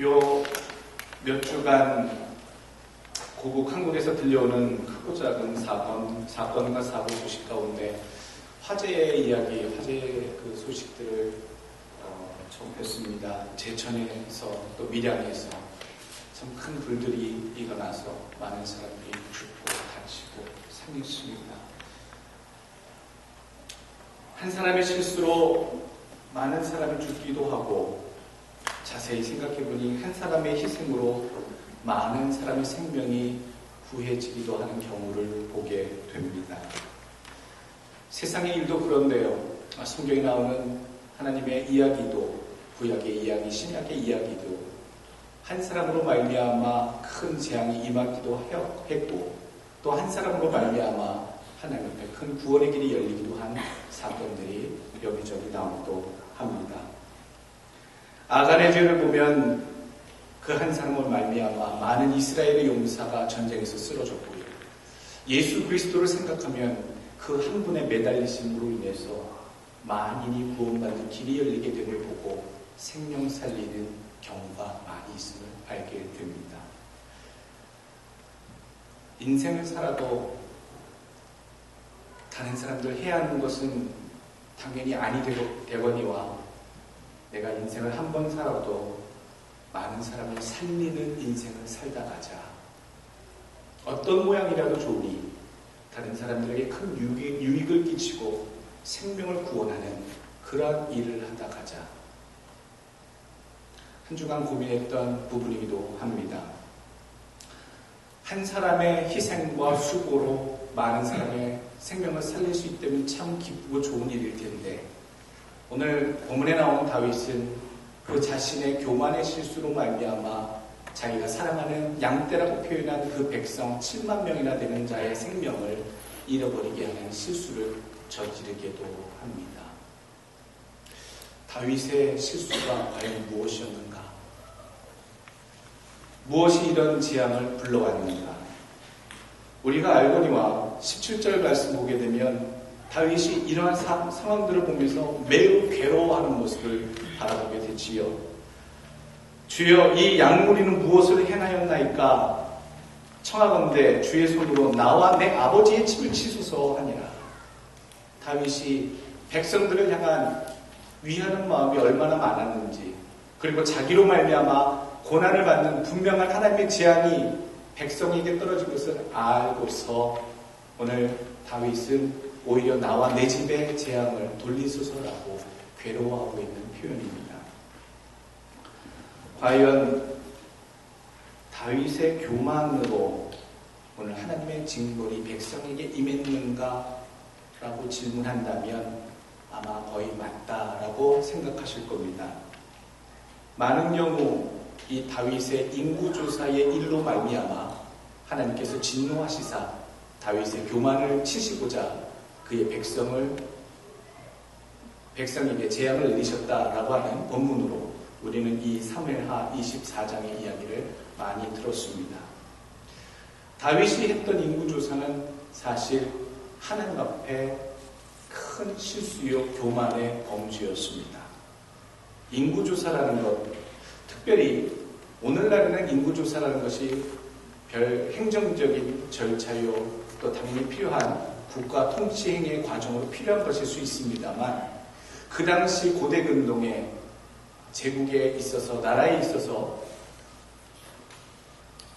요 몇 주간 고국 한국에서 들려오는 크고 작은 사건과 사고 소식 가운데 화재의 이야기, 화재의 그 소식들을 접했습니다. 제천에서 또 밀양에서 참 큰 불들이 일어나서 많은 사람들이 죽고 다치고 상했습니다. 한 사람의 실수로 많은 사람이 죽기도 하고, 자세히 생각해보니 한 사람의 희생으로 많은 사람의 생명이 구해지기도 하는 경우를 보게 됩니다. 세상의 일도 그런데요. 성경에 나오는 하나님의 이야기도, 구약의 이야기, 신약의 이야기도 한 사람으로 말미암아 큰 재앙이 임하기도 했고, 또 한 사람으로 말미암아 하나님 앞에 큰 구원의 길이 열리기도 한 사건들이 여기저기 나오기도 합니다. 아간의 죄를 보면 그 한 사람을 말미암아 많은 이스라엘의 용사가 전쟁에서 쓰러졌고요. 예수 그리스도를 생각하면 그 한 분의 매달리심으로 인해서 만인이 구원받는 길이 열리게 됨을 보고 생명 살리는 경우가 많이 있음을 알게 됩니다. 인생을 살아도 다른 사람들 해야 하는 것은 당연히 아니 되거니와 내가 인생을 한 번 살아도 많은 사람을 살리는 인생을 살다 가자. 어떤 모양이라도 좋으니 다른 사람들에게 큰 유익을 끼치고 생명을 구원하는 그러한 일을 하다 가자. 한 주간 고민했던 부분이기도 합니다. 한 사람의 희생과 수고로 많은 사람의 생명을 살릴 수 있다면 참 기쁘고 좋은 일일 텐데, 오늘 본문에 나온 다윗은 그 자신의 교만의 실수로 말미암아 자기가 사랑하는 양떼라고 표현한 그 백성 7만 명이나 되는 자의 생명을 잃어버리게 하는 실수를 저지르게도 합니다. 다윗의 실수가 과연 무엇이었는가? 무엇이 이런 재앙을 불러왔는가? 우리가 알거니와 17절 말씀 보게 되면 다윗이 이러한 상황들을 보면서 매우 괴로워하는 모습을 바라보게 되지요. 주여, 이 양무리는 무엇을 행하였나이까? 청하건대 주의 손으로 나와 내 아버지의 침을 치소서 하니라. 다윗이 백성들을 향한 위하는 마음이 얼마나 많았는지, 그리고 자기로 말미암아 고난을 받는 분명한 하나님의 재앙이 백성에게 떨어진 것을 알고서 오늘 다윗은 오히려 나와 내 집의 재앙을 돌리소서라고 괴로워하고 있는 표현입니다. 과연 다윗의 교만으로 오늘 하나님의 징벌이 백성에게 임했는가? 라고 질문한다면 아마 거의 맞다라고 생각하실 겁니다. 많은 경우 이 다윗의 인구조사의 일로 말미암아 하나님께서 진노하시사 다윗의 교만을 치시고자 그의 백성에게 재앙을 내리셨다라고 하는 본문으로 우리는 이 사무엘하 24장의 이야기를 많이 들었습니다. 다윗이 했던 인구조사는 사실 하나님 앞에 큰 실수요 교만의 범죄였습니다. 인구조사라는 것, 특별히 오늘날에는 인구조사라는 것이 별 행정적인 절차요, 또 당연히 필요한 국가 통치행위의 과정으로 필요한 것일 수 있습니다만, 그 당시 고대 근동의 제국에 있어서, 나라에 있어서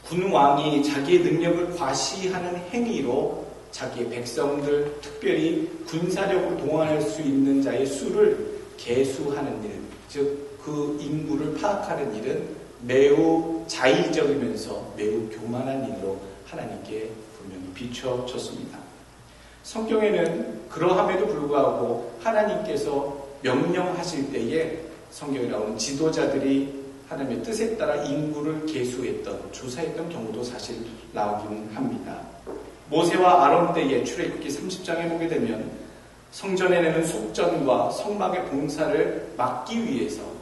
군왕이 자기의 능력을 과시하는 행위로 자기의 백성들, 특별히 군사력을 동원할 수 있는 자의 수를 계수하는 일, 즉 그 인구를 파악하는 일은 매우 자의적이면서 매우 교만한 일로 하나님께 분명히 비춰졌습니다. 성경에는 그러함에도 불구하고 하나님께서 명령하실 때에 성경에 나오는 지도자들이 하나님의 뜻에 따라 인구를 계수했던, 조사했던 경우도 사실 나오긴 합니다. 모세와 아론 때의 출애굽기 30장에 보게 되면 성전에는 속전과 성막의 봉사를 맡기 위해서,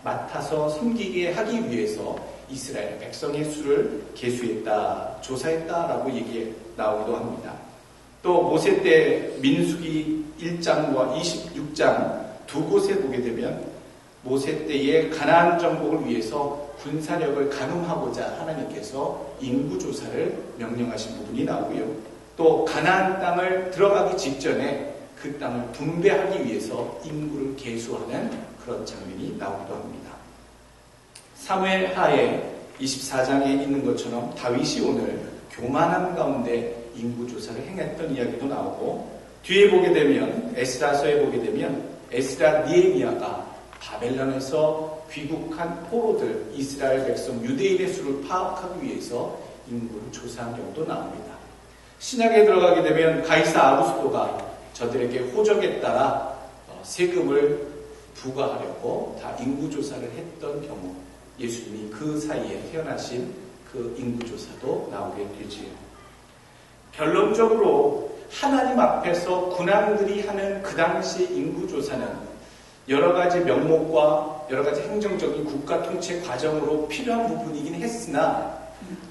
맡아서 섬기게 하기 위해서 이스라엘 백성의 수를 계수했다, 조사했다라고 얘기 나오기도 합니다. 또 모세 때 민수기 1장과 26장 두 곳에 보게 되면 모세 때의 가나안 정복을 위해서 군사력을 가늠하고자 하나님께서 인구조사를 명령하신 부분이 나오고요. 또 가나안 땅을 들어가기 직전에 그 땅을 분배하기 위해서 인구를 계수하는 그런 장면이 나오기도 합니다. 사무엘 하에 24장에 있는 것처럼 다윗이 오늘 교만함 가운데 인구조사를 행했던 이야기도 나오고, 뒤에 보게 되면 에스라서에 보게 되면 에스라 니에미야가 바벨론에서 귀국한 포로들, 이스라엘 백성, 유대인의 수를 파악하기 위해서 인구를 조사한 경우도 나옵니다. 신약에 들어가게 되면 가이사 아구스토가 저들에게 호적에 따라 세금을 부과하려고 다 인구조사를 했던 경우, 예수님이 그 사이에 태어나신 그 인구조사도 나오게 되지요. 결론적으로 하나님 앞에서 군왕들이 하는 그 당시 인구조사는 여러 가지 명목과 여러 가지 행정적인 국가 통치 과정으로 필요한 부분이긴 했으나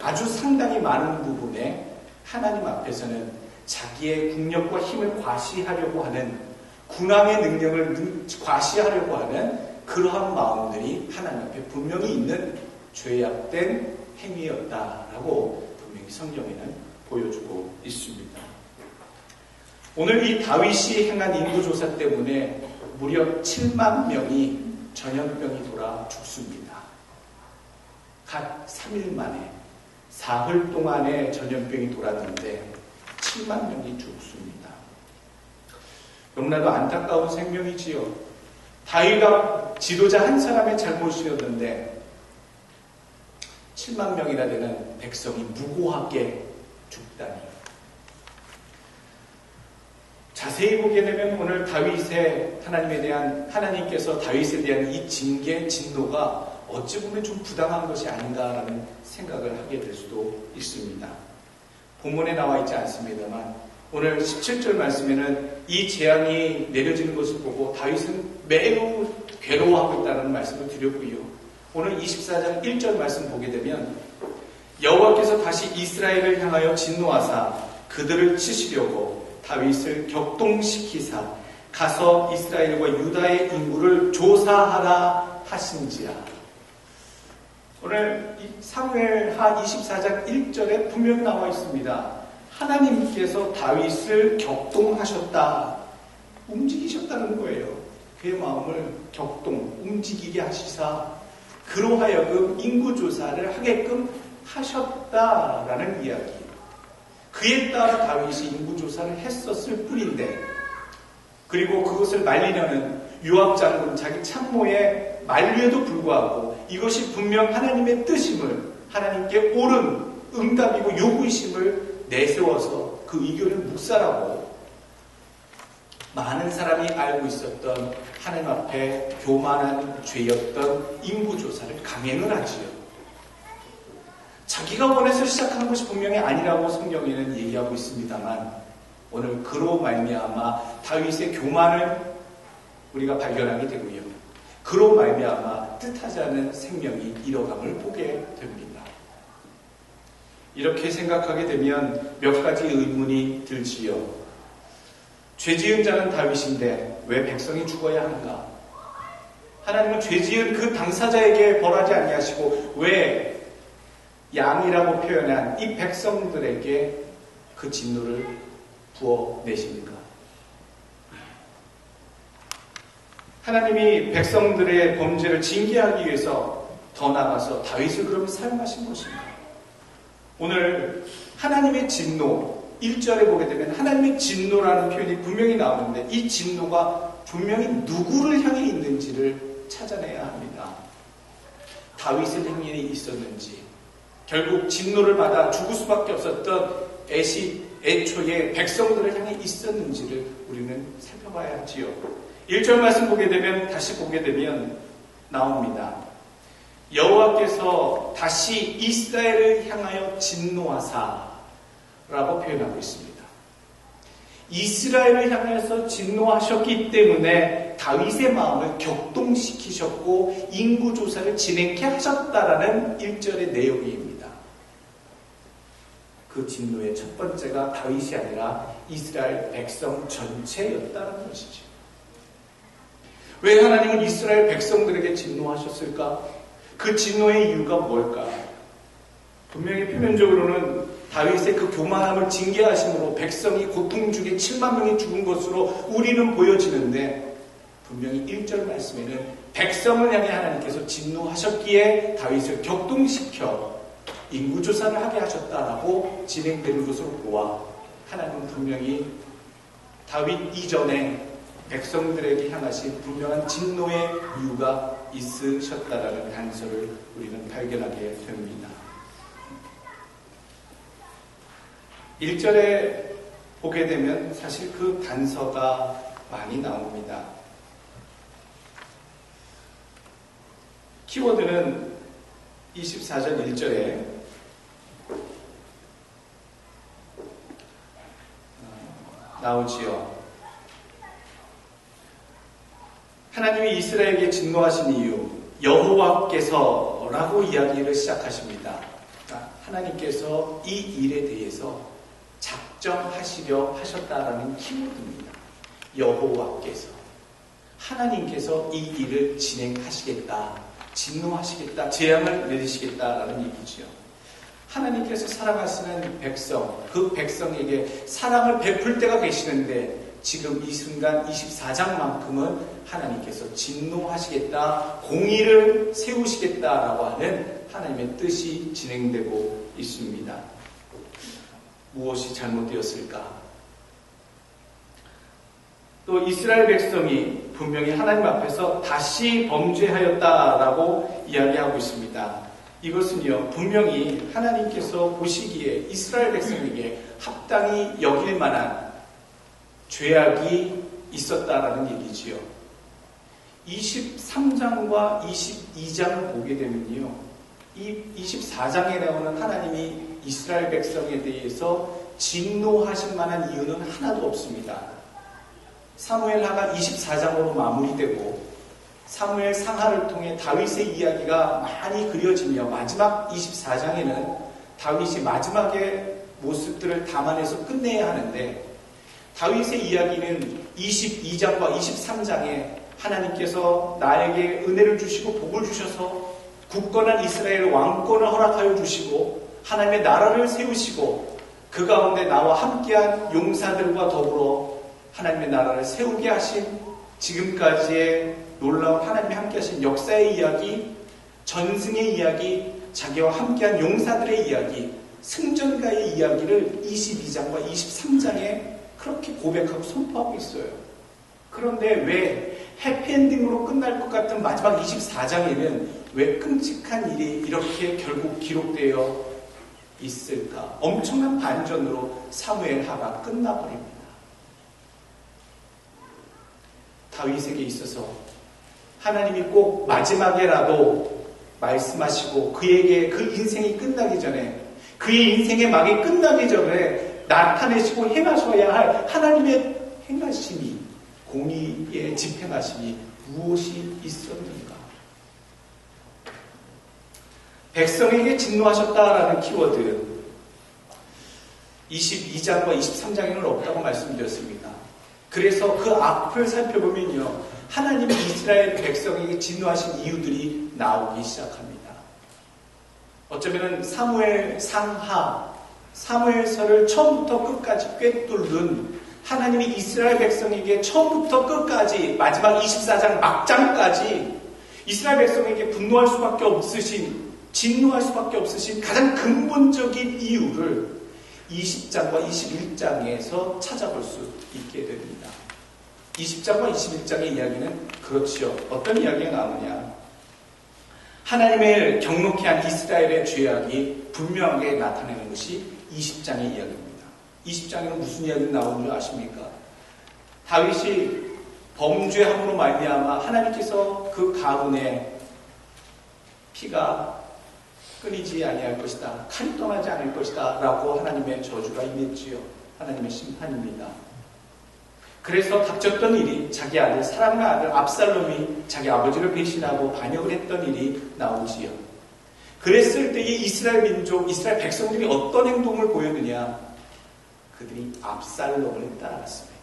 아주 상당히 많은 부분에 하나님 앞에서는 자기의 국력과 힘을 과시하려고 하는, 군왕의 능력을 과시하려고 하는 그러한 마음들이 하나님 앞에 분명히 있는 죄악된 행위였다라고 분명히 성경에는 보여주고 있습니다. 오늘 이 다윗이 행한 인구조사 때문에 무려 7만 명이 전염병이 돌아 죽습니다. 각 3일 만에, 사흘 동안에 전염병이 돌았는데 7만 명이 죽습니다. 너무나도 안타까운 생명이지요. 다윗과 지도자 한 사람의 잘못이었는데 7만 명이나 되는 백성이 무고하게 죽다니. 자세히 보게 되면 오늘 다윗의 하나님께서 다윗에 대한 이 징계, 진노가 어찌 보면 좀 부당한 것이 아닌가라는 생각을 하게 될 수도 있습니다. 본문에 나와 있지 않습니다만 오늘 17절 말씀에는 이 재앙이 내려지는 것을 보고 다윗은 매우 괴로워하고 있다는 말씀을 드렸고요. 오늘 24장 1절 말씀 보게 되면 여호와께서 다시 이스라엘을 향하여 진노하사 그들을 치시려고 다윗을 격동시키사 가서 이스라엘과 유다의 인구를 조사하라 하신지라. 오늘 사무엘하 24장 1절에 분명히 나와 있습니다. 하나님께서 다윗을 격동하셨다, 움직이셨다는 거예요. 그의 마음을 움직이게 하시사 그로 하여금 인구조사를 하게끔 하셨다라는 이야기. 그에 따라 다윗이 인구조사를 했었을 뿐인데, 그리고 그것을 말리려는 요압 장군 자기 참모의 만류에도 불구하고 이것이 분명 하나님의 뜻임을, 하나님께 옳은 응답이고 요구이심을 내세워서 그 의견을 묵살하고 많은 사람이 알고 있었던 하나님 앞에 교만한 죄였던 인구조사를 강행을 하지요. 자기가 원해서 시작한 것이 분명히 아니라고 성경에는 얘기하고 있습니다만 오늘 그로 말미암아 다윗의 교만을 우리가 발견하게 되고요. 그로 말미암아 뜻하지 않은 생명이 잃어감을 보게 됩니다. 이렇게 생각하게 되면 몇 가지 의문이 들지요. 죄지은 자는 다윗인데 왜 백성이 죽어야 하는가? 하나님은 죄지은 그 당사자에게 벌하지 아니하시고 왜 양이라고 표현한 이 백성들에게 그 진노를 부어내십니까? 하나님이 백성들의 범죄를 징계하기 위해서 더 나아가서 다윗을 그러면 사용하신 것인가? 오늘 하나님의 진노, 1절에 보게 되면 하나님의 진노라는 표현이 분명히 나오는데 이 진노가 분명히 누구를 향해 있는지를 찾아내야 합니다. 다윗을 향해 있었는지, 결국 진노를 받아 죽을 수밖에 없었던 애초에 백성들을 향해 있었는지를 우리는 살펴봐야 하지요. 1절 말씀 보게 되면, 다시 보게 되면 나옵니다. 여호와께서 다시 이스라엘을 향하여 진노하사 라고 표현하고 있습니다. 이스라엘을 향해서 진노하셨기 때문에 다윗의 마음을 격동시키셨고 인구조사를 진행케 하셨다라는 1절의 내용입니다. 그 진노의 첫 번째가 다윗이 아니라 이스라엘 백성 전체였다는 것이죠. 왜 하나님은 이스라엘 백성들에게 진노하셨을까? 그 진노의 이유가 뭘까? 분명히 표면적으로는 다윗의 그 교만함을 징계하심으로 백성이 고통 중에 7만 명이 죽은 것으로 우리는 보여지는데, 분명히 1절 말씀에는 백성을 향해 하나님께서 진노하셨기에 다윗을 격동시켜 인구조사를 하게 하셨다라고 진행되는 것으로 보아 하나님은 분명히 다윗 이전에 백성들에게 향하신 분명한 진노의 이유가 있으셨다라는 단서를 우리는 발견하게 됩니다. 1절에 보게 되면 사실 그 단서가 많이 나옵니다. 키워드는 24절 1절에 나오지요. 하나님이 이스라엘에게 진노하신 이유, 여호와께서라고 이야기를 시작하십니다. 하나님께서 이 일에 대해서 작정하시려 하셨다라는 키워드입니다. 여호와께서, 하나님께서 이 일을 진행하시겠다, 진노하시겠다, 재앙을 내리시겠다라는 얘기죠. 하나님께서 사랑하시는 백성, 그 백성에게 사랑을 베풀 때가 계시는데 지금 이 순간 24장만큼은 하나님께서 진노하시겠다, 공의를 세우시겠다라고 하는 하나님의 뜻이 진행되고 있습니다. 무엇이 잘못되었을까? 또 이스라엘 백성이 분명히 하나님 앞에서 다시 범죄하였다라고 이야기하고 있습니다. 이것은요, 분명히 하나님께서 보시기에 이스라엘 백성에게 합당히 여길 만한 죄악이 있었다라는 얘기지요. 23장과 22장을 보게 되면요, 이 24장에 나오는 하나님이 이스라엘 백성에 대해서 진노하실 만한 이유는 하나도 없습니다. 사무엘하가 24장으로 마무리되고 사무엘 상하를 통해 다윗의 이야기가 많이 그려지며 마지막 24장에는 다윗이 마지막의 모습들을 담아내서 끝내야 하는데, 다윗의 이야기는 22장과 23장에 하나님께서 나에게 은혜를 주시고 복을 주셔서 굳건한 이스라엘 왕권을 허락하여 주시고 하나님의 나라를 세우시고 그 가운데 나와 함께한 용사들과 더불어 하나님의 나라를 세우게 하신 지금까지의 놀라운 하나님이 함께하신 역사의 이야기, 전승의 이야기, 자기와 함께한 용사들의 이야기, 승전가의 이야기를 22장과 23장에 그렇게 고백하고 선포하고 있어요. 그런데 왜 해피엔딩으로 끝날 것 같은 마지막 24장에는 왜 끔찍한 일이 이렇게 결국 기록되어 있을까? 엄청난 반전으로 사무엘하가 끝나버립니다. 다윗에게 있어서 하나님이 꼭 마지막에라도 말씀하시고 그에게 그 인생이 끝나기 전에, 그의 인생의 막이 끝나기 전에 나타내시고 행하셔야 할 하나님의 행하심이, 공의의 집행하심이 무엇이 있었는가? 백성에게 진노하셨다라는 키워드, 22장과 23장에는 없다고 말씀드렸습니다. 그래서 그 앞을 살펴보면요, 하나님이 이스라엘 백성에게 진노하신 이유들이 나오기 시작합니다. 어쩌면 사무엘 상하, 사무엘서를 처음부터 끝까지 꿰뚫는 하나님이 이스라엘 백성에게 처음부터 끝까지 마지막 24장 막장까지 이스라엘 백성에게 분노할 수밖에 없으신, 진노할 수밖에 없으신 가장 근본적인 이유를 20장과 21장에서 찾아볼 수 있게 됩니다. 20장과 21장의 이야기는 그렇지요. 어떤 이야기가 나오느냐? 하나님을 경록히 한 이스라엘의 죄악이 분명하게 나타내는 것이 20장의 이야기입니다. 20장에는 무슨 이야기가 나오는 줄 아십니까? 다윗이 범죄함으로 말미암아 하나님께서 그 가문의 피가 끊이지 아니할 것이다, 칼이 떠나지 않을 것이다 라고 하나님의 저주가 임했지요. 하나님의 심판입니다. 그래서 닥쳤던 일이, 자기 아들, 사랑하는 아들 압살롬이 자기 아버지를 배신하고 반역을 했던 일이 나오지요. 그랬을 때에 이스라엘 민족, 이스라엘 백성들이 어떤 행동을 보였느냐? 그들이 압살롬을 따라갔습니다.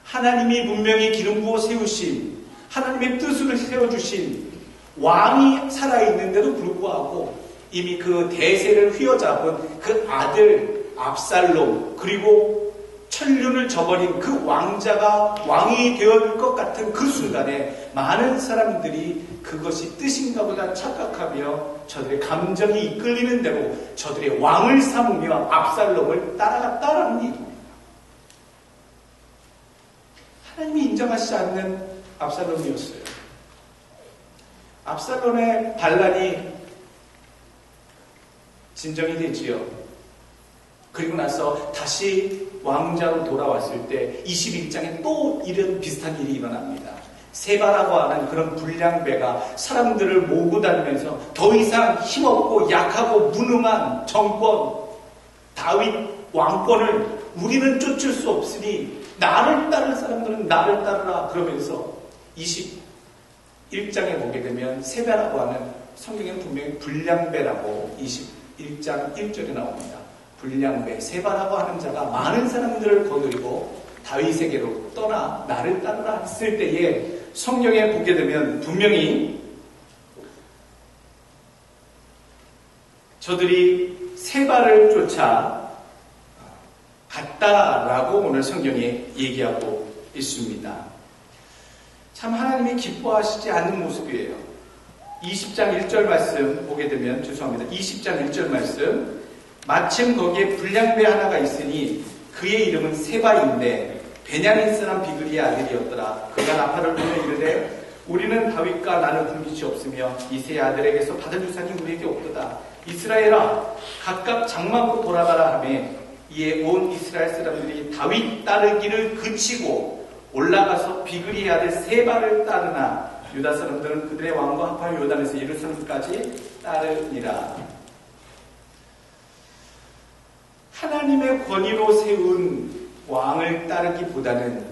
하나님이 분명히 기름 부어 세우신, 하나님의 뜻을 세워주신 왕이 살아있는데도 불구하고 이미 그 대세를 휘어잡은 그 아들 압살롬, 그리고 천륜을 저버린 그 왕자가 왕이 되었을 것 같은 그 순간에 많은 사람들이 그것이 뜻인가 보다 착각하며 저들의 감정이 이끌리는 대로 저들의 왕을 삼으며 압살롬을 따라갔다라는 얘기입니다. 하나님이 인정하시지 않는 압살롬이었어요. 압살롬의 반란이 진정이 되지요. 그리고 나서 다시 왕자로 돌아왔을 때 21장에 또 이런 비슷한 일이 일어납니다. 세바라고 하는 그런 불량배가 사람들을 모으고 다니면서 더 이상 힘없고 약하고 무능한 정권, 다윗 왕권을 우리는 쫓을 수 없으니 나를 따를 사람들은 나를 따르라 그러면서 21장에 보게 되면 세바라고 하는, 성경에는 분명히 불량배라고 21장 1절에 나옵니다. 불량배, 세바라고 하는 자가 많은 사람들을 거느리고 다윗에게로 떠나 나를 따르라 했을 때에 성경에 보게 되면 분명히 저들이 세바를 쫓아 갔다라고 오늘 성경에 얘기하고 있습니다. 참 하나님이 기뻐하시지 않는 모습이에요. 20장 1절 말씀 보게 되면, 죄송합니다. 20장 1절 말씀, 마침 거기에 불량배 하나가 있으니 그의 이름은 세바인데 베냐민 사람 비그리의 아들이었더라. 그가 나팔을 불며 이르되 우리는 다윗과 나는 분깃이 없으며 이새의 아들에게서 받은 유산이 우리에게 없도다. 이스라엘아 각각 장막으로 돌아가라 하며 이에 온 이스라엘 사람들이 다윗 따르기를 그치고 올라가서 비그리의 아들 세바를 따르나 유다 사람들은 그들의 왕과 합하여 요단에서 예루살렘까지 따르니라. 하나님의 권위로 세운 왕을 따르기보다는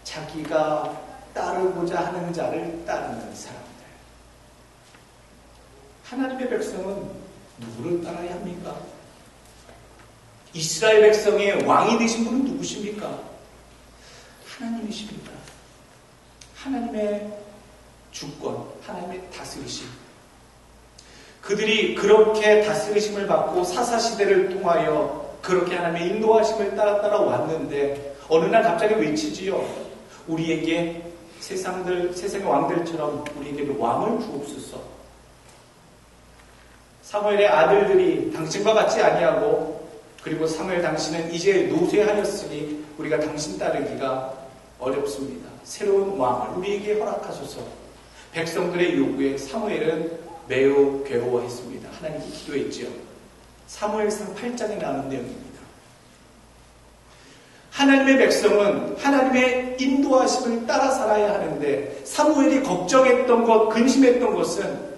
자기가 따르고자 하는 자를 따르는 사람들. 하나님의 백성은 누구를 따라야 합니까? 이스라엘 백성의 왕이 되신 분은 누구십니까? 하나님이십니다. 하나님의 주권, 하나님의 다스리심. 그들이 그렇게 다스리심을 받고 사사시대를 통하여 그렇게 하나님의 인도하심을 따라 왔는데 어느 날 갑자기 외치지요. 우리에게 세상의 왕들처럼 우리에게 왕을 주옵소서. 사무엘의 아들들이 당신과 같지 아니하고, 그리고 사무엘 당신은 이제 노쇠하였으니 우리가 당신 따르기가 어렵습니다. 새로운 왕을 우리에게 허락하소서. 백성들의 요구에 사무엘은 매우 괴로워했습니다. 하나님께 기도했지요. 사무엘상 8장에 나오는 내용입니다. 하나님의 백성은 하나님의 인도하심을 따라 살아야 하는데 사무엘이 걱정했던 것, 근심했던 것은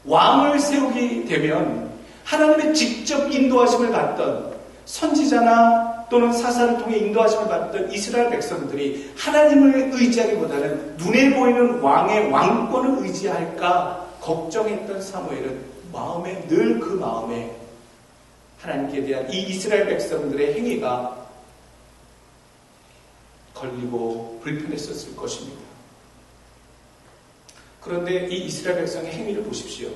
왕을 세우게 되면 하나님의 직접 인도하심을 받던 선지자나 또는 사사를 통해 인도하심을 받던 이스라엘 백성들이 하나님을 의지하기보다는 눈에 보이는 왕의 왕권을 의지할까 걱정했던 사무엘은 마음에 늘 그 마음에 하나님께 대한 이 이스라엘 백성들의 행위가 걸리고 불편했었을 것입니다. 그런데 이 이스라엘 백성의 행위를 보십시오.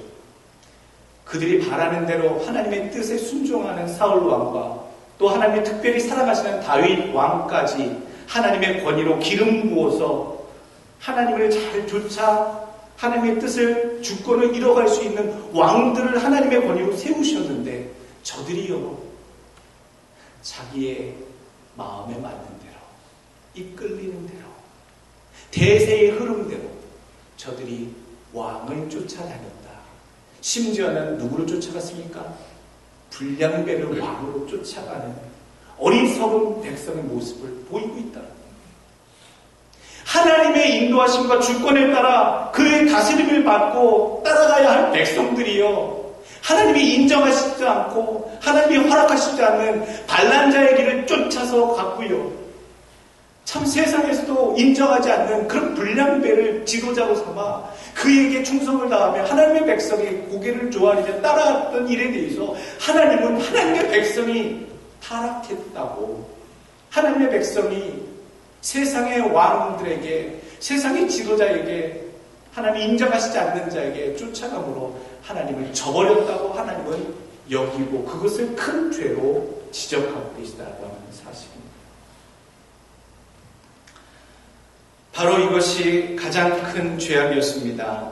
그들이 바라는 대로 하나님의 뜻에 순종하는 사울 왕과 또 하나님이 특별히 사랑하시는 다윗 왕까지 하나님의 권위로 기름 부어서 하나님을 잘 쫓아 하나님의 뜻을 주권을 이뤄갈 수 있는 왕들을 하나님의 권위로 세우셨는데 저들이요 자기의 마음에 맞는 대로 이끌리는 대로 대세의 흐름대로 저들이 왕을 쫓아다녔다. 심지어는 누구를 쫓아갔습니까? 불량배를 왕으로 쫓아가는 어리석은 백성의 모습을 보이고 있다. 하나님의 인도하심과 주권에 따라 그의 다스림을 받고 따라가야 할 백성들이요 하나님이 인정하시지 않고 하나님이 허락하시지 않는 반란자의 길을 쫓아서 갔고요. 참 세상에서도 인정하지 않는 그런 불량배를 지도자로 삼아 그에게 충성을 다하며 하나님의 백성이 고개를 조아리며 따라갔던 일에 대해서 하나님은 하나님의 백성이 타락했다고, 하나님의 백성이 세상의 왕들에게, 세상의 지도자에게 하나님이 인정하시지 않는 자에게 쫓아감으로 하나님을 저버렸다고 하나님은 여기고 그것을 큰 죄로 지적하고 계시다고 하는 사실입니다. 바로 이것이 가장 큰 죄악이었습니다.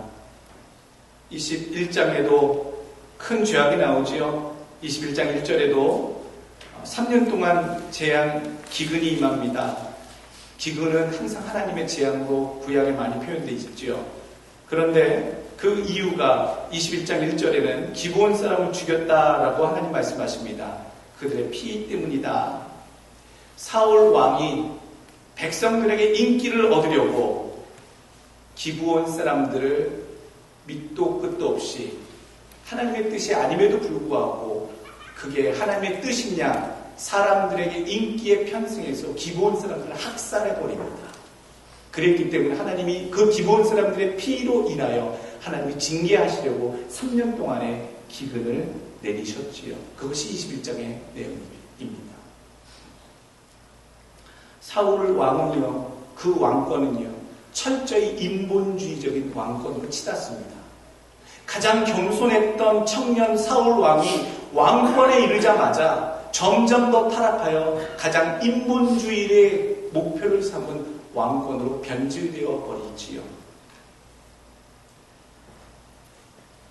21장에도 큰 죄악이 나오지요. 21장 1절에도 3년 동안 재앙 기근이 임합니다. 기근은 항상 하나님의 재앙으로 구약에 많이 표현되어 있지요. 그런데 그 이유가 21장 1절에는 기브온 사람을 죽였다라고 하나님 말씀하십니다. 그들의 피 때문이다. 사울 왕이 백성들에게 인기를 얻으려고 기브온 사람들을 밑도 끝도 없이 하나님의 뜻이 아님에도 불구하고 그게 하나님의 뜻이냐 사람들에게 인기에 편승해서 기브온 사람들을 학살해버립니다. 그랬기 때문에 하나님이 그 기브온 사람들의 피로 인하여 하나님이 징계하시려고 3년 동안의 기근을 내리셨지요. 그것이 21장의 내용입니다. 사울 왕은요, 그 왕권은요, 철저히 인본주의적인 왕권으로 치닫습니다. 가장 겸손했던 청년 사울 왕이 왕권에 이르자마자 점점 더 타락하여 가장 인본주의의 목표를 삼은 왕권으로 변질되어 버리지요.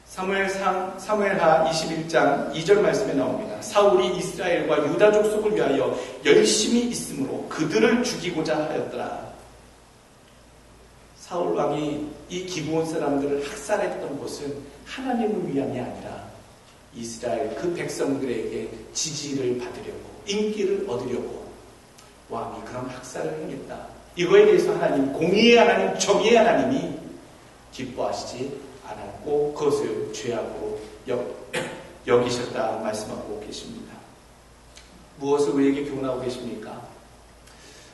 사무엘하 21장 2절 말씀에 나옵니다. 사울이 이스라엘과 유다 족속을 위하여 열심히 있으므로 그들을 죽이고자 하였더라. 사울 왕이 이 기브온 사람들을 학살했던 것은 하나님을 위함이 아니라 이스라엘 그 백성들에게 지지를 받으려고 인기를 얻으려고 왕이 그런 학살을 행했다. 이거에 대해서 하나님, 공의의 하나님, 정의의 하나님이 기뻐하시지 않았고 그것을 죄악으로 여기셨다 말씀하고 계십니다. 무엇을 우리에게 교훈하고 계십니까?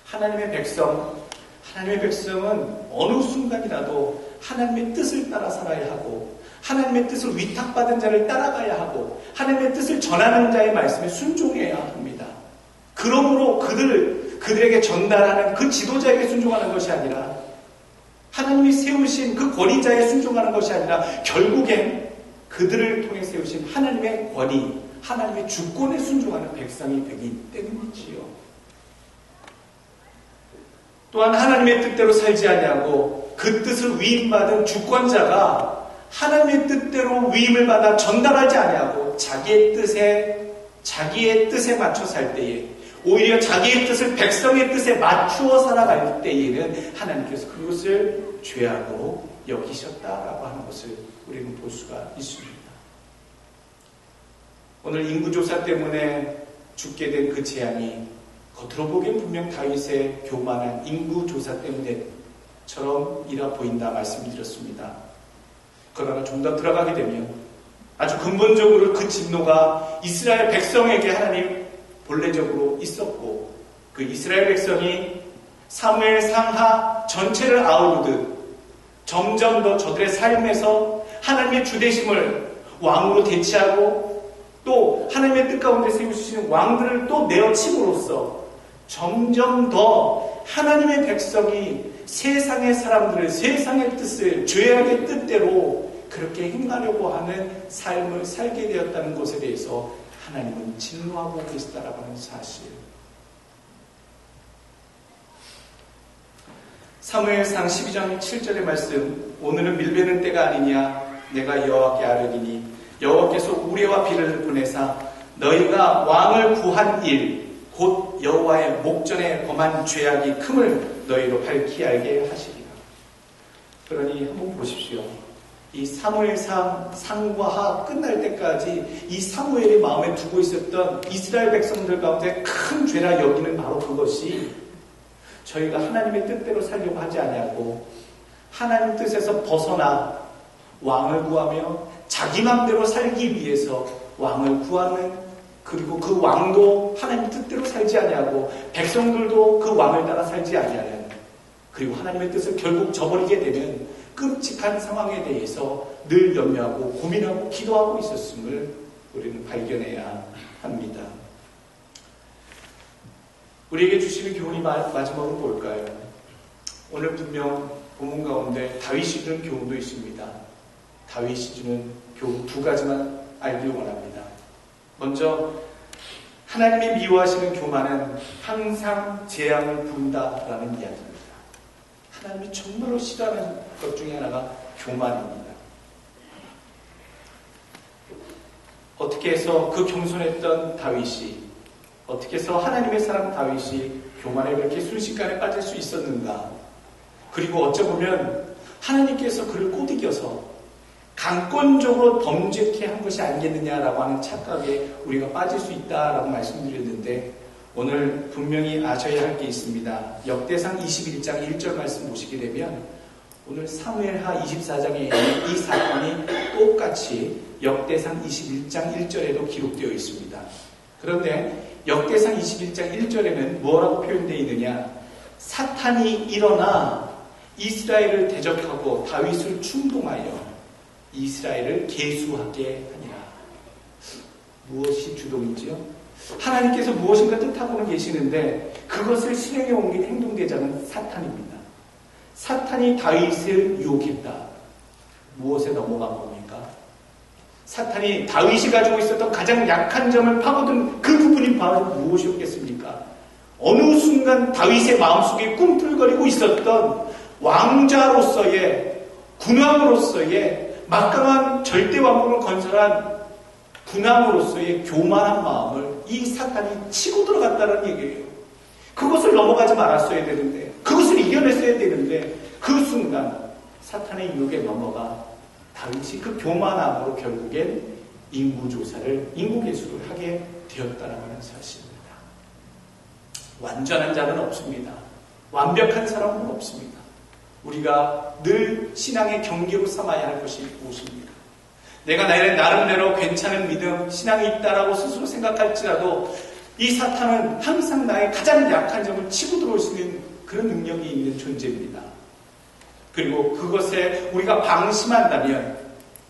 하나님의 백성은 어느 순간이라도 하나님의 뜻을 따라 살아야 하고 하나님의 뜻을 위탁받은 자를 따라가야 하고 하나님의 뜻을 전하는 자의 말씀에 순종해야 합니다. 그러므로 그들에게 전달하는 그 지도자에게 순종하는 것이 아니라 하나님이 세우신 그 권위자에 순종하는 것이 아니라 결국엔 그들을 통해 세우신 하나님의 권위, 하나님의 주권에 순종하는 백성이 되기 때문이지요. 또한 하나님의 뜻대로 살지 아니하고 그 뜻을 위임받은 주권자가 하나님의 뜻대로 위임을 받아 전달하지 아니하고 자기의 뜻에 맞춰 살 때에 오히려 자기의 뜻을 백성의 뜻에 맞추어 살아갈 때에는 하나님께서 그것을 죄악으로 여기셨다라고 하는 것을 우리는 볼 수가 있습니다. 오늘 인구조사 때문에 죽게 된 그 재앙이 겉으로 보기엔 분명 다윗의 교만한 인구조사 때문에처럼 이라 보인다 말씀드렸습니다. 그러나 좀 더 들어가게 되면 아주 근본적으로 그 진노가 이스라엘 백성에게 하나님 본래적으로 있었고 그 이스라엘 백성이 사무엘 상하 전체를 아우르듯 점점 더 저들의 삶에서 하나님의 주대심을 왕으로 대체하고 또 하나님의 뜻 가운데 세우시는 왕들을 또 내어침으로써 점점 더 하나님의 백성이 세상의 사람들을 세상의 뜻을 죄악의 뜻대로 그렇게 행하려고 하는 삶을 살게 되었다는 것에 대해서 하나님은 진노하고 계시다라고 하는 사실. 사무엘상 12장 7절의 말씀, 오늘은 밀베는 때가 아니냐 내가 여호와께 아뢰기니 여호와께서 우레와 비를 보내사 너희가 왕을 구한 일 곧 여호와의 목전에 범한 죄악이 큼을 너희로 밝히 알게 하시리라. 그러니 한번 보십시오. 이 사무엘상 상과 끝날 때까지 이 사무엘이 마음에 두고 있었던 이스라엘 백성들 가운데 큰 죄라 여기는 바로 그것이 저희가 하나님의 뜻대로 살려고 하지 아니하고 하나님 뜻에서 벗어나 왕을 구하며 자기 맘대로 살기 위해서 왕을 구하는, 그리고 그 왕도 하나님 뜻대로 살지 아니하고 백성들도 그 왕을 따라 살지 아니하는, 그리고 하나님의 뜻을 결국 저버리게 되는 끔찍한 상황에 대해서 늘 염려하고 고민하고 기도하고 있었음을 우리는 발견해야 합니다. 우리에게 주시는 교훈이 마지막으로 뭘까요? 오늘 분명 본문 가운데 다윗이 주는 교훈도 있습니다. 다윗이 주는 교훈 두 가지만 알기를 원합니다. 먼저 하나님이 미워하시는 교만은 항상 재앙을 부른다라는 이야기입니다. 하나님이 정말로 싫어하는 것 중에 하나가 교만입니다. 어떻게 해서 그 겸손했던 다윗이, 어떻게 해서 하나님의 사람 다윗이 교만에 그렇게 순식간에 빠질 수 있었는가? 그리고 어쩌보면 하나님께서 그를 꼬드겨서 강권적으로 범죄케 한 것이 아니겠느냐라고 하는 착각에 우리가 빠질 수 있다라고 말씀드렸는데, 오늘 분명히 아셔야 할 게 있습니다. 역대상 21장 1절 말씀 보시게 되면 오늘 사무엘하 24장에 있는 이 사건이 똑같이 역대상 21장 1절에도 기록되어 있습니다. 그런데 역대상 21장 1절에는 뭐라고 표현되어 있느냐? 사탄이 일어나 이스라엘을 대적하고 다윗을 충동하여 이스라엘을 계수하게 하니라. 무엇이 주동이지요? 하나님께서 무엇인가 뜻하고는 계시는데 그것을 실행에 옮긴 행동대장은 사탄입니다. 사탄이 다윗을 유혹했다. 무엇에 넘어간 겁니까? 사탄이 다윗이 가지고 있었던 가장 약한 점을 파고든 그 부분이 바로 무엇이었겠습니까? 어느 순간 다윗의 마음속에 꿈틀거리고 있었던 왕자로서의, 군왕으로서의 막강한 절대왕국을 건설한 군왕으로서의 교만한 마음을 이 사탄이 치고 들어갔다는 얘기예요. 그것을 넘어가지 말았어야 되는데, 그것을 이겨냈어야 되는데, 그 순간 사탄의 유혹에 넘어가 다윗이 그 교만함으로 결국엔 인구조사를, 인구계수를 하게 되었다는 사실입니다. 완전한 자는 없습니다. 완벽한 사람은 없습니다. 우리가 늘 신앙의 경계로 삼아야 할 것이 무엇입니까? 내가 나름대로 괜찮은 믿음, 신앙이 있다라고 스스로 생각할지라도 이 사탄은 항상 나의 가장 약한 점을 치고 들어올 수 있는 그런 능력이 있는 존재입니다. 그리고 그것에 우리가 방심한다면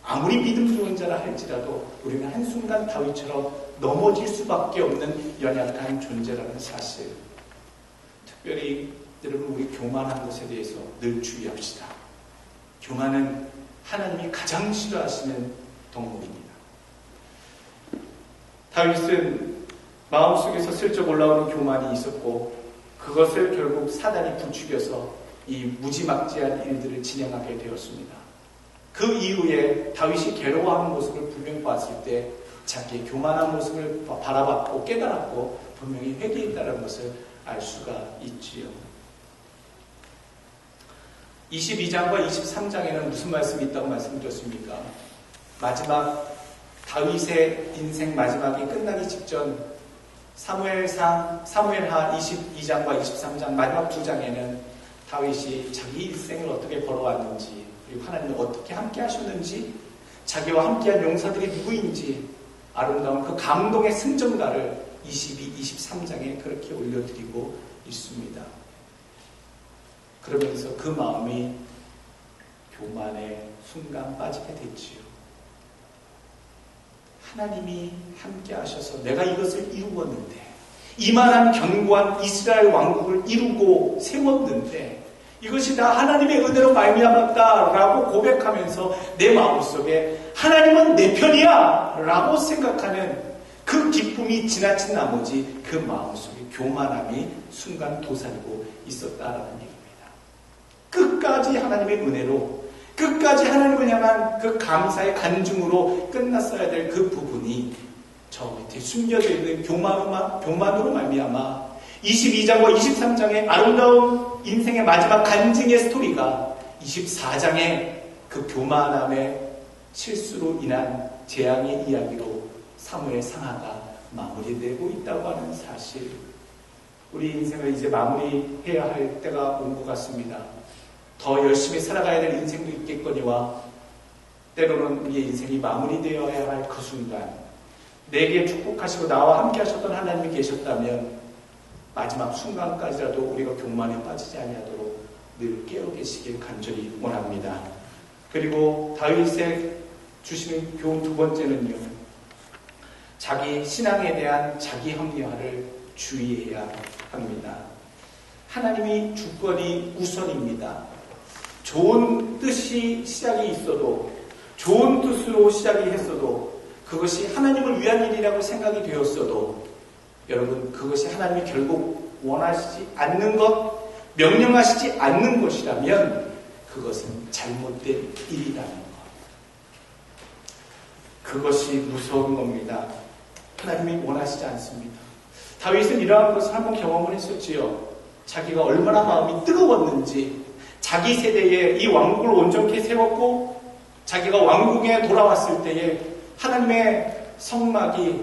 아무리 믿음 좋은 자라 할지라도 우리는 한순간 다윗처럼 넘어질 수밖에 없는 연약한 존재라는 사실. 특별히 여러분, 우리 교만한 것에 대해서 늘 주의합시다. 교만은 하나님이 가장 싫어하시는 덕목입니다. 다윗은 마음속에서 슬쩍 올라오는 교만이 있었고 그것을 결국 사단이 부추겨서 이 무지막지한 일들을 진행하게 되었습니다. 그 이후에 다윗이 괴로워하는 모습을 분명히 봤을 때 자기의 교만한 모습을 바라봤고 깨달았고 분명히 회개했다는 것을 알 수가 있지요. 22장과 23장에는 무슨 말씀이 있다고 말씀드렸습니까? 마지막 다윗의 인생 마지막이 끝나기 직전 사무엘하 22장과 23장 마지막 두 장에는 다윗이 자기 일생을 어떻게 걸어왔는지, 그리고 하나님이 어떻게 함께 하셨는지, 자기와 함께한 용사들이 누구인지 아름다운 그 감동의 승전가를 22, 23장에 그렇게 올려드리고 있습니다. 그러면서 그 마음이 교만의 순간 빠지게 됐지요. 하나님이 함께 하셔서 내가 이것을 이루었는데, 이만한 견고한 이스라엘 왕국을 이루고 세웠는데 이것이 다 하나님의 은혜로 말미암았다라고 고백하면서 내 마음속에 하나님은 내 편이야 라고 생각하는 그 기쁨이 지나친 나머지 그 마음속에 교만함이 순간 도사리고 있었다라는 얘기입니다. 끝까지 하나님의 은혜로, 끝까지 하나님을 향한 그 감사의 간증으로 끝났어야 될 그 부분이 저 밑에 숨겨져 있는 교만으로 말미암아 22장과 23장의 아름다운 인생의 마지막 간증의 스토리가 24장의 그 교만함의 실수로 인한 재앙의 이야기로 사무엘 상하가 마무리되고 있다고 하는 사실. 우리 인생을 이제 마무리해야 할 때가 온 것 같습니다. 더 열심히 살아가야 될 인생도 있겠거니와 때로는 우리의 인생이 마무리되어야 할 그 순간, 내게 축복하시고 나와 함께 하셨던 하나님이 계셨다면 마지막 순간까지라도 우리가 교만에 빠지지 아니하도록 늘 깨어 계시길 간절히 원합니다. 그리고 다윗의 주시는 교훈 두 번째는요, 자기 신앙에 대한 자기 합리화를 주의해야 합니다. 하나님이 주권이 우선입니다. 좋은 뜻이 시작이 있어도, 좋은 뜻으로 시작이 했어도, 그것이 하나님을 위한 일이라고 생각이 되었어도, 여러분, 그것이 하나님이 결국 원하시지 않는 것, 명령하시지 않는 것이라면 그것은 잘못된 일이라는 것. 그것이 무서운 겁니다. 하나님이 원하시지 않습니다. 다윗은 이러한 것을 한번 경험을 했었지요. 자기가 얼마나 마음이 뜨거웠는지, 자기 세대에 이 왕국을 온전히 세웠고 자기가 왕궁에 돌아왔을 때에 하나님의 성막이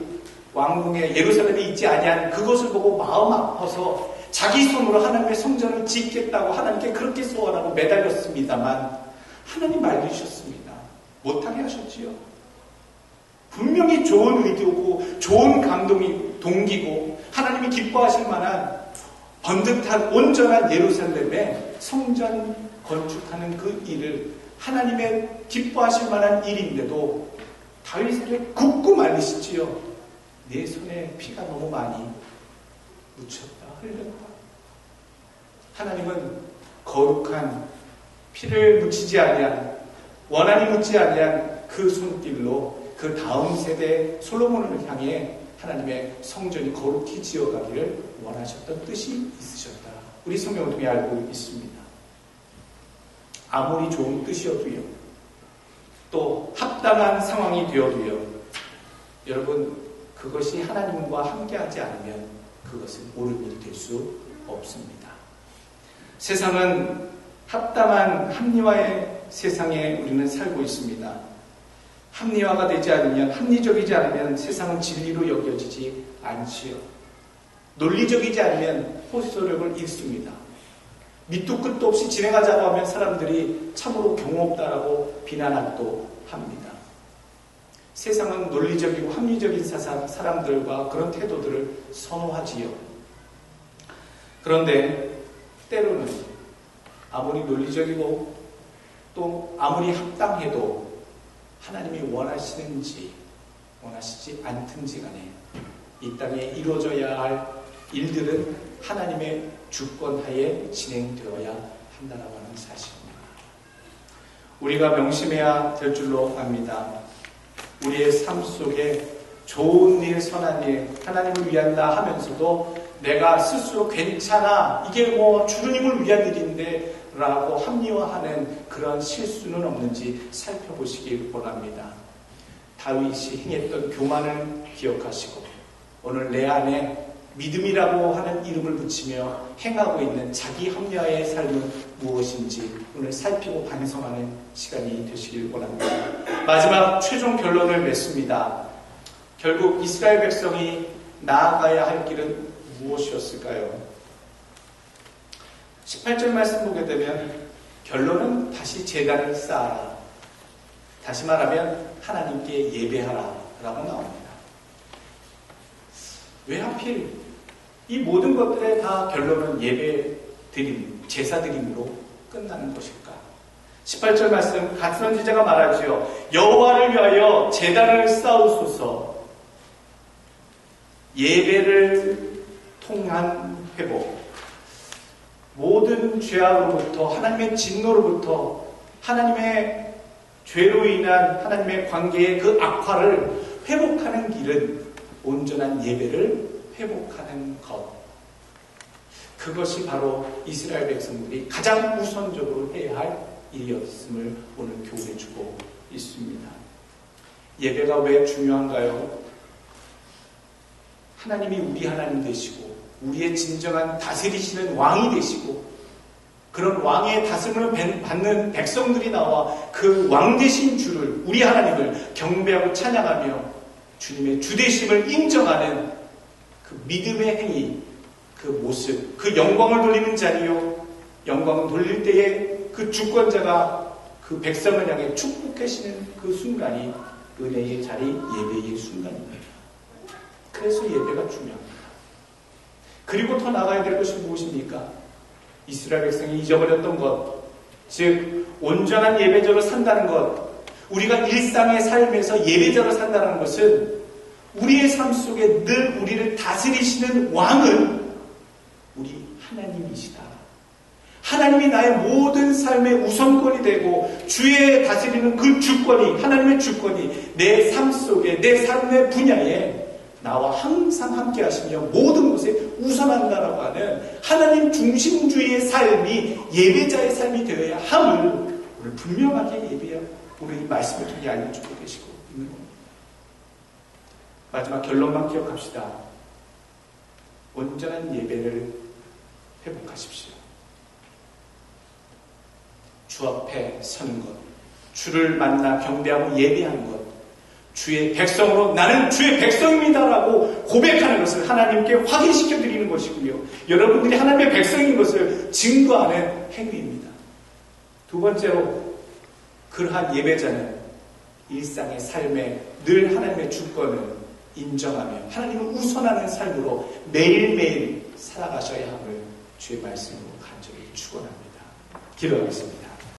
왕궁에 예루살렘에 있지 아니한 그것을 보고 마음 아파서 자기 손으로 하나님의 성전을 짓겠다고 하나님께 그렇게 소원하고 매달렸습니다만 하나님 말리셨습니다. 못하게 하셨지요. 분명히 좋은 의도고 좋은 감동이 동기고 하나님이 기뻐하실 만한 번듯한 온전한 예루살렘에 성전 건축하는 그 일을 하나님의 기뻐하실 만한 일인데도 다윗에게 굳고 말리시지요. 내 손에 피가 너무 많이 묻혔다, 흘렸다. 하나님은 거룩한 피를 묻히지 아니한, 원한이 묻지 아니한 그 손길로 그 다음 세대 솔로몬을 향해 하나님의 성전이 거룩히 지어가기를 원하셨던 뜻이 있으셨다. 우리 성경을 통해 알고 있습니다. 아무리 좋은 뜻이어도요, 또 합당한 상황이 되어도요, 여러분, 그것이 하나님과 함께하지 않으면 그것은 옳은 일이 될 수 없습니다. 세상은 합당한 합리화의 세상에 우리는 살고 있습니다. 합리화가 되지 않으면, 합리적이지 않으면 세상은 진리로 여겨지지 않지요. 논리적이지 않으면 호소력을 잃습니다. 밑도 끝도 없이 진행하자고 하면 사람들이 참으로 경없다라고 비난하기도 합니다. 세상은 논리적이고 합리적인 사람들과 그런 태도들을 선호하지요. 그런데 때로는 아무리 논리적이고 또 아무리 합당해도 하나님이 원하시는지 원하시지 않든지 간에 이 땅에 이루어져야 할 일들은 하나님의 주권하에 진행되어야 한다라고 하는 사실입니다. 우리가 명심해야 될 줄로 압니다. 우리의 삶 속에 좋은 일, 선한 일, 하나님을 위한다 하면서도 내가 스스로 괜찮아, 이게 뭐 주님을 위한 일인데 라고 합리화하는 그런 실수는 없는지 살펴보시길 원합니다. 다윗이 행했던 교만을 기억하시고 오늘 내 안에 믿음이라고 하는 이름을 붙이며 행하고 있는 자기 합리화의 삶은 무엇인지 오늘 살피고 반성하는 시간이 되시길 원합니다. 마지막 최종 결론을 맺습니다. 결국 이스라엘 백성이 나아가야 할 길은 무엇이었을까요? 18절 말씀 보게 되면 결론은 다시 제단을 쌓아라. 다시 말하면 하나님께 예배하라 라고 나옵니다. 왜 하필 이 모든 것들의 다 결론은 예배 드림, 제사 드림으로 끝나는 것일까? 18절 말씀 같은 선지자가 말하지요. 여호와를 위하여 제단을 쌓으소서. 예배를 통한 회복, 모든 죄악으로부터 하나님의 진노로부터 하나님의 죄로 인한 하나님의 관계의 그 악화를 회복하는 길은 온전한 예배를 회복하는 것. 그것이 바로 이스라엘 백성들이 가장 우선적으로 해야 할 일이었음을 오늘 교훈해 주고 있습니다. 예배가 왜 중요한가요? 하나님이 우리 하나님 되시고 우리의 진정한 다스리시는 왕이 되시고 그런 왕의 다스림을 받는 백성들이 나와 그 왕 되신 주를, 우리 하나님을 경배하고 찬양하며 주님의 주되심을 인정하는 그 믿음의 행위, 그 모습, 그 영광을 돌리는 자리요, 영광을 돌릴 때에 그 주권자가 그 백성을 향해 축복하시는 그 순간이 은혜의 자리, 예배의 순간입니다. 그래서 예배가 중요합니다. 그리고 더 나가야 될 것이 무엇입니까? 이스라엘 백성이 잊어버렸던 것, 즉 온전한 예배자로 산다는 것, 우리가 일상의 삶에서 예배자로 산다는 것은 우리의 삶 속에 늘 우리를 다스리시는 왕은 우리 하나님이시다. 하나님이 나의 모든 삶의 우선권이 되고 주의 다스리는 그 주권이, 하나님의 주권이 내 삶 속에, 내 삶의 분야에 나와 항상 함께 하시며 모든 것에 우선한다라고 하는 하나님 중심주의의 삶이 예배자의 삶이 되어야 함을 오늘 분명하게 우리 말씀을 통해 알려주고 계시고 있는 겁니다. 마지막 결론만 기억합시다. 온전한 예배를 회복하십시오. 주 앞에 서는 것, 주를 만나 경배하고 예배하는 것, 주의 백성으로 나는 주의 백성입니다라고 고백하는 것을 하나님께 확인시켜 드리는 것이고요. 여러분들이 하나님의 백성인 것을 증거하는 행위입니다. 두 번째로 그러한 예배자는 일상의 삶에 늘 하나님의 주권을 인정하며 하나님을 우선하는 삶으로 매일매일 살아가셔야 함을 주의 말씀으로 간절히 축원합니다. 기도하겠습니다.